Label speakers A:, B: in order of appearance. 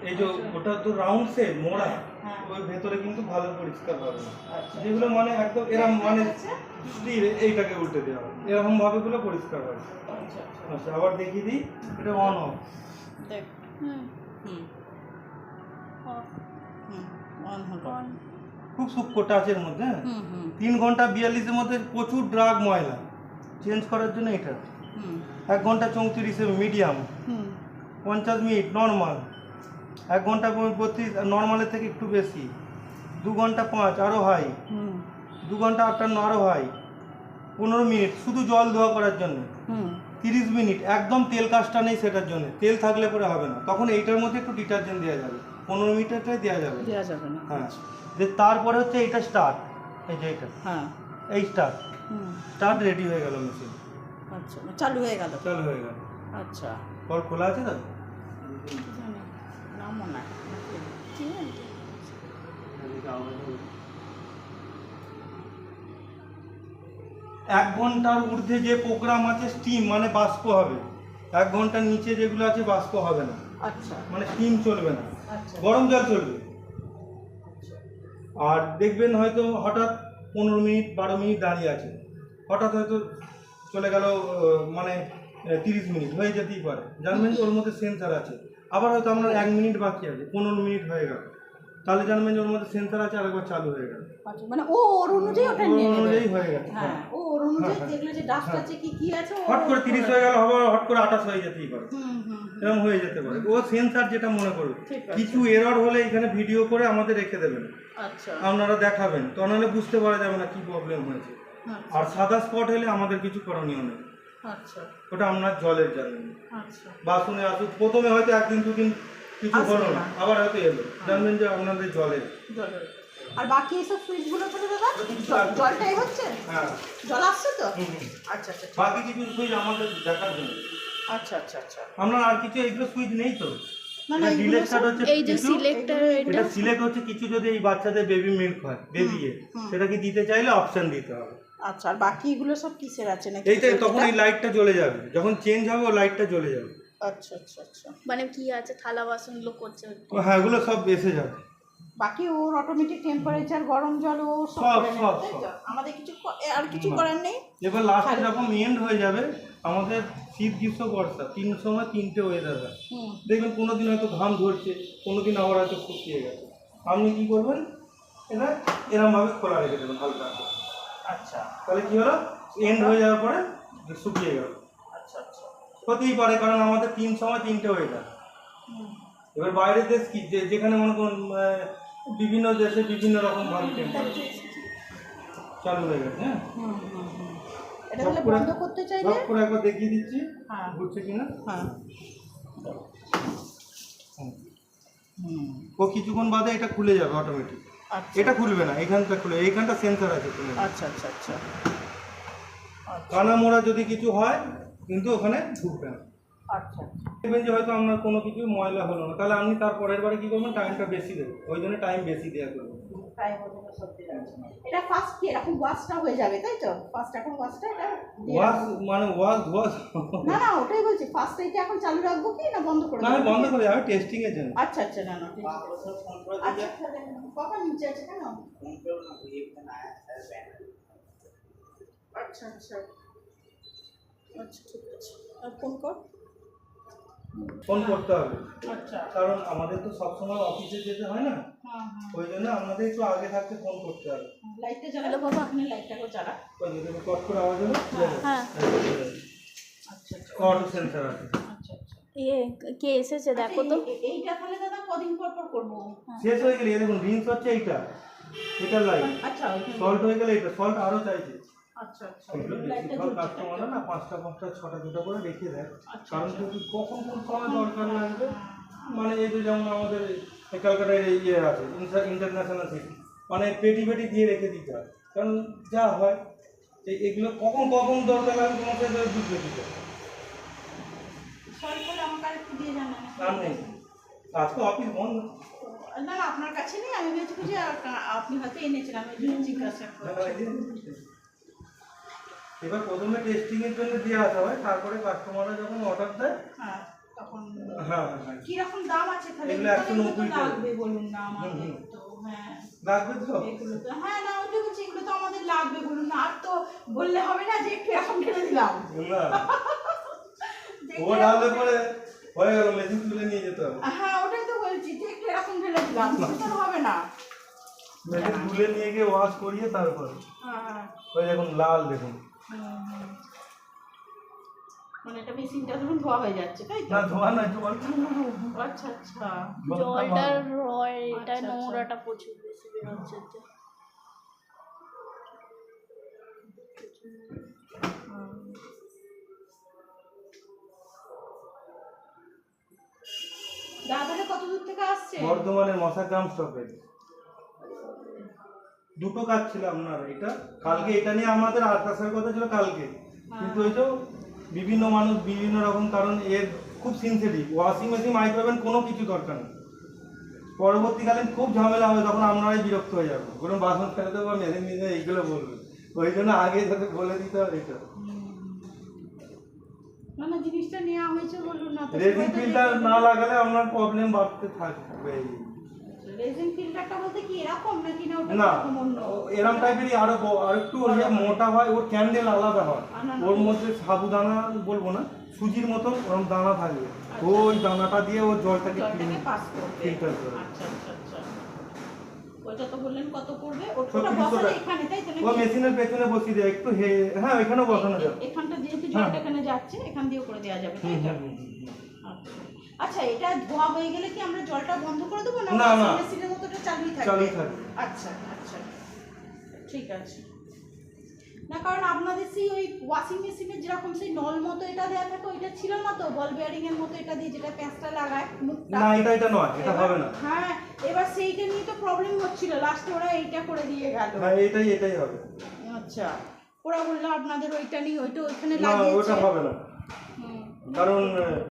A: এই যে ওটা তো রাউন্ড শেপ মোড়া, ওই ভেতরে কিন্তু ভালো পরিষ্কার হবে না। যেগুলো মানে একদম এরকম মানে স্টিল, এইটাকে উল্টে দেওয়া হবে, এরকম ভাবে গুলো পরিষ্কার হয়। আচ্ছা আবার দেখিয়ে দিই, এটা অন অফ। খুব সূক্ষ্ম টাচের মধ্যে। 3 ঘন্টা 42-এর মধ্যে প্রচুর ড্রাগ ময়লা চেঞ্জ করার জন্য এটা। 1 ঘন্টা 34-এ মিডিয়াম, 50 মিনিট নর্মাল, 1 ঘন্টা 32 নর্মালের থেকে একটু বেশি, 2 ঘন্টা 5 আরও হাই, 2 ঘন্টা 58 আরও হাই, 15 মিনিট শুধু জল ধোয়া করার জন্য, 30 মিনিট একদম তেল কাজটা নেই সেটার জন্য, তেল থাকলে পরে হবে না, তখন এইটার মধ্যে একটু ডিটারজেন্ট দেওয়া যাবে, 15 মিনিটটাই দেওয়া যাবে না। হ্যাঁ, যে তারপরে হচ্ছে এইটা স্টার্ট, এই যে এটা, হ্যাঁ এই স্টার্ট রেডি হয়ে গেল মেশিন।
B: আচ্ছা চালু হয়ে গেল। আচ্ছা
A: কল খোলা আছে তো?
B: নাম মনে হয়
A: 1 ঘন্টার ঊর্ধ্বে যে প্রোগ্রাম আছে স্টিম মানে বাষ্প হবে, 1 ঘন্টার নিচে যেগুলো আছে বাষ্প হবে না।
B: আচ্ছা
A: মানে স্টিম চলবে না, গরম জল চলবে। আর দেখবেন হয়তো হঠাৎ 15 মিনিট 12 মিনিট দাঁড়িয়ে আছে, হঠাৎ হয়তো চলে গেল মানে 30 মিনিট হয়ে যেতেই পারে, জানবেন যে ওর মধ্যে সেন্সার আছে। আবার হয়তো আপনার 1 মিনিট বাকি আছে, 15 মিনিট হয়ে গেল, তাহলে জানবেন যে ওর মধ্যে সেন্সার আছে, আরেকবার চালু হয়ে গেল।
B: আচ্ছা মানে ও ওর অনুযায়ী ওটা নিয়ে নেবে।
A: অনুযায়ী হয়ে গেছে।
B: হ্যাঁ ও ওর অনুযায়ী দেখলে যে ডাস্ট আছে কি আছে,
A: হট করে 30 হয়ে গেল, আবার হট করে 28 হয়ে যেতেই পারে, এরকম হয়ে যেতে পারে। ও সেন্সার যেটা মনে করবে। কিছু এরর হলে এখানে ভিডিও করে আমাদের রেখে দেবেন,
B: আচ্ছা
A: আপনারা দেখাবেন, তো নাহলে বুঝতে পারা যাবে না কি প্রবলেম হয়েছে। আর সাদা স্পট হলে আমাদের কিছু করণীয় নেই।
B: আচ্ছা
A: ওটা আপনার জলের জানেন।
B: আচ্ছা
A: বাসনে আসুক, প্রথমে হয়তো 1 দিন 2 দিন কিছু হলো না, আবার হয়তো এলো, জানবেন যে আপনাদের জলের।
B: আর বাকি এইসব সুইচগুলো তাহলে দাদা জলটাই হচ্ছে?
A: হ্যাঁ
B: জল আসছে তো? আচ্ছা আচ্ছা
A: বাকি কিছু সুইচ আমাদের দেখার জন্য।
B: আচ্ছা আচ্ছা আচ্ছা
A: আপনার আর কিছু এইগুলো সুইচ নেই তো?
B: না না
A: ডিলে স্টার্ট হচ্ছে,
C: এই যে সিলেক্টর,
A: এটা সিলেক্ট হচ্ছে কিছু, যদি এই বাচ্চাদের বেবি মিল্ক হয় বেবিয়ে, সেটা কি দিতে চাইলে অপশন দিতে হবে।
B: আচ্ছা আর বাকি এগুলো সব কিসের আছে নাকি?
A: এইটাই, তখন এই লাইটটা জ্বলে যাবে, যখন চেঞ্জ হবে ও লাইটটা জ্বলে যাবে।
B: আচ্ছা আচ্ছা আচ্ছা
C: মানে কি আছে, থালা বাসন গুলো করছে?
A: হ্যাঁ এগুলো সব এসে যাবে।
B: বাকি ওর অটোমেটিক টেম্পারেচার, গরম জল ও সব আমাদের কিছু আর কিছু করার নেই।
A: এবার লাস্টে যখন এন্ড হয়ে যাবে, আমাদের শীত গ্রীষ্ম বর্ষা 3 সময় 3টে ওয়েদার হয়। দেখবেন কোনো দিন হয়তো ঘাম ধরছে, কোনো দিন আবার হয়তো শুকিয়ে গেছে, আপনি কি করবেন, এটা এরকমভাবে খোলা রেখে দেবেন হালকা।
B: আচ্ছা
A: তাহলে কি হলো, এন্ড হয়ে যাওয়ার পরে শুকিয়ে গেল।
B: আচ্ছা আচ্ছা
A: হতেই পারে, কারণ আমাদের 3 সময় 3টে ওয়েদার। এবার বাইরের দেশ কি, যেখানে মনে করুন বিভিন্ন দেশে বিভিন্ন রকম ভাবে টেম্পারেচার চালু হয়ে গেছে। হ্যাঁ
B: এটা তাহলে বন্ধ করতে চাইলে
A: সব করে একবার দেখিয়ে দিচ্ছি,
B: হ্যাঁ
A: বুঝছে কিনা।
B: হ্যাঁ
A: ও কিছুক্ষণ বাদে এটা খুলে যাবে অটোমেটিক। এটা খুলবে না, এইখানটা খুলে, এইখানটা সেন্সর আছে।
B: আচ্ছা আচ্ছা আচ্ছা
A: কানা মোড়া যদি কিছু হয় কিন্তু ওখানে ঢুকবে না।
B: আচ্ছা
A: দেখবেন যে হয়তো আপনার কোনো কিছু ময়লা হলো না, তাহলে আপনি তার পরের বারে কী করবেন, টাইমটা বেশি দেবেন, ওই জন্য টাইম বেশি দেওয়া করবেন।
B: এটা ফার্স্ট কি এরকম ওয়াশটা হয়ে যাবে তাই তো? ফার্স্ট এখন ওয়াশটা এটা
A: ওয়াশ মানে ওয়াশ
B: না না ওটাই বলছি, ফার্স্ট এটা এখন চালু রাখবো কি না বন্ধ করে
A: না,
B: দেবো?
A: বন্ধ করে যাবে টেস্টিং এর জন্য।
B: আচ্ছা আচ্ছা না না আচ্ছা বাবা নিচে আছে কেন? আচ্ছা আচ্ছা আচ্ছা ঠিক আছে, আর ফোন কর।
A: ফোন করতে হবে,
B: আচ্ছা
A: কারণ আমাদের তো সবসময় অফিসে যেতে হয় না,
B: হ্যাঁ
A: ওই জন্য আমাদের একটু আগে থাকতে ফোন করতে হবে।
B: লাইটটা জ্বালালো বাবা, আপনি লাইটটা করে জ্বালা।
A: ওই যদি কট করে আওয়াজ হলো,
C: হ্যাঁ
B: আচ্ছা আচ্ছা
A: অটো সেন্সর আছে।
B: আচ্ছা আচ্ছা
C: কে এসেছে দেখো তো।
B: এইটা তাহলে দাদা কদিন পর পর করবো?
A: শেষ হয়ে গেলে দেখুন রিংস হচ্ছে এইটা, এটা লাইট
B: আচ্ছা
A: সল্ট হয়ে গেলে এটা সল্ট আরো চাইছে।
B: আচ্ছা আচ্ছা
A: কাস্টমাররা না 5টা 6টা 2টা করে রেখে দেয়, কারণ যদি কখন কোন সময় দরকার লাগবে, মানে এই যে যেমন আমাদের ক্যালকাটার ইয়ে আছে ইন্টারন্যাশনাল সিটি, মানে পেটি দিয়ে রেখে দিতে হয়, কারণ যা হয় এগুলো কখন দরকার লাগে তোমাকে বুঝতে দিতে হয়। আজকে অফিস বন্ধ
B: না আপনার কাছে নেই, আমি ভেবেছি যে আপনি হয়তো এনেছিলাম, ওই জন্য জিজ্ঞাসা করছি।
A: এবার প্রথমে টেস্টিং এর জন্য দিয়ে আসা হয়, তারপরে কাস্টমাররা যখন অর্ডার দেয়
B: তখন
A: হ্যাঁ হ্যাঁ
B: কিরকম দাম আছে তাহলে?
A: এগুলো 190 করে।
B: লাগবে বলুন না আমাদের তো। হ্যাঁ
A: লাগবে তো?
B: এগুলো তো হ্যাঁ না ওইটা বলছি, এগুলো তো আমাদের লাগবে বলুন না। আর তো বললে হবে না যে একটু এখন ঢেলে দিলাম।
A: না ও ঢাললে পরে হয়ে গেল, মেশিন তুলে নিয়ে যেতে হবে।
B: হ্যাঁ ওটাই তো বলছি যে একটু এখন ঢেলে দিলাম, সেটা তো হবে না।
A: মেশিন তুলে নিয়ে গিয়ে ওয়াশ করিয়ে তারপর
B: হ্যাঁ
A: ওই দেখুন লাল দেখুন।
B: মানে এটা মেশিনটা ধরুন ধোয়া হয়ে যাচ্ছে তাই তো?
A: না ধোয়া না, জল
B: আচ্ছা আচ্ছা
C: জলটার রয় এটা
B: আচ্ছা, আচ্ছা।
C: নোংরাটা প্রচুর বেশি বেরোচ্ছে তো।
B: দাদারে কত দূর থেকে আসছে?
A: বর্ধমানের মশাগ্রাম স্টপেজ। দুটো কাজ ছিল আপনার, এটা কালকে এটা নিয়ে আমাদের আসার কথা ছিল কালকে, কিন্তু ওই তো বিভিন্ন মানুষ বিভিন্ন রকম কারণ এর খুব সিনসিটিভ, ওয়াশিং মেশিন মাইক্রোওভেন কোনো কিছু দরকার নেই। পরবর্তীকালে খুব ঝামেলা হবে, তখন আপনারাই বিরক্ত হয়ে যাবেন, বলুন বাসন ফেলে দেবো মেশিন নিয়ে এইগুলো বলবেন। ওই জন্য আগে যাতে বলে দিতে হবে এটা।
B: মানে জিনিসটা নেওয়া হয়েছে বলুন না তো।
A: রেজিন ফিল্টার না লাগালে আপনার প্রবলেম বাড়তে থাকবে।
B: রেজিন ফিল্টারটা বলতে কি এরকম নাকি না ওটা
A: না
B: এরকম অন্য?
A: এরম টাইপেরই আরো একটু মোটা হয়, ওর ক্যান্ডেল আলাদা হয়, ওর মধ্যে সাবুদানা বলবো না, সুজির মতন ওরকম দানা থাকবে, ওই দানাটা দিয়ে ওর জলটাকে
B: জলটাকে পাস করবে।
A: ফিল্টার করে।
B: আচ্ছা আচ্ছা আচ্ছা। ওইটা তো বললেন কত পড়বে? ওটা
A: 3600
B: বসালে
A: টাকা।
B: এখানে তাই তো
A: ও
B: নাকি?
A: মেশিনের পেছনে বসিয়ে দেয় একটু, হ্যাঁ এখানেও বসানো যাবে।
B: এখানটা যেহেতু
A: হ্যাঁ।
B: জলটা এখানে যাচ্ছে, এখান দিয়েও করে দেওয়া যাবে তাই তো? আচ্ছা। আচ্ছা এটা ধোয়া হয়ে গেলে কি আমরা জলটা বন্ধ করে দেবো না
A: না, না।
B: মেশিনের মতো এটা চালুই থাকবে?
A: চালুই থাকবে।
B: আচ্ছা আচ্ছা ঠিক আছে। না কারণ আপনাদের সেই ওই ওয়াশিং মেশিনের যেরকম সেই নল মতো এটা দেওয়া থাকে ওইটা ছিল না তো, বল বেয়ারিং এর মতো এটা দিয়ে যেটা প্যাঁচটা লাগায় মুখটা?
A: না এটা নয়, এটা হবে না।
B: হ্যাঁ এবার সেইটা নিয়ে তো প্রবলেম হচ্ছিল, লাস্টে ওরা এইটা করে দিয়ে গেল।
A: হ্যাঁ এটাই হবে।
B: আচ্ছা ওরা বললো আপনাদের ওইটা নিয়ে ওইটা ওইখানে
A: না
B: লাগিয়েছে।
A: ওটা হবে না,
B: হুম।
A: কারণ